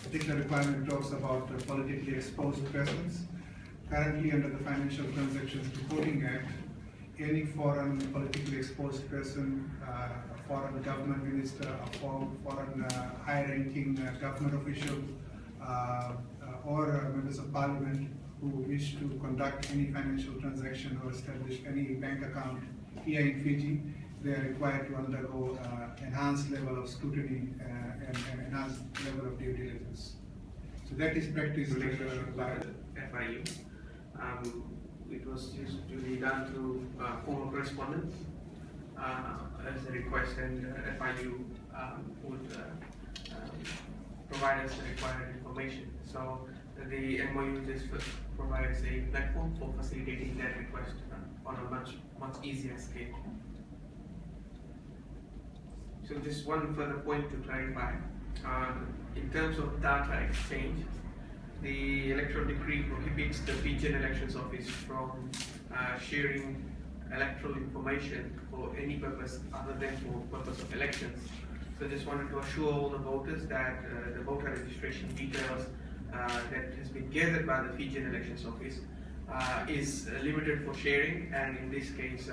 particular requirement talks about politically exposed persons. Currently, under the Financial Transactions Reporting Act, any foreign politically exposed person, a foreign government minister, a foreign high-ranking government official, or members of parliament who wish to conduct any financial transaction or establish any bank account here in Fiji, they are required to undergo enhanced level of scrutiny and enhanced level of due diligence. So that is practiced by FIU. It was usually done through formal correspondence as a request, and FIU would provide us the required information. So the MOU just provides a platform for facilitating that request on a much easier scale. So just one further point to clarify, in terms of data exchange, the electoral decree prohibits the Fijian Elections Office from sharing electoral information for any purpose other than for purpose of elections. So I just wanted to assure all the voters that the voter registration details that has been gathered by the Fijian Elections Office is limited for sharing, and in this case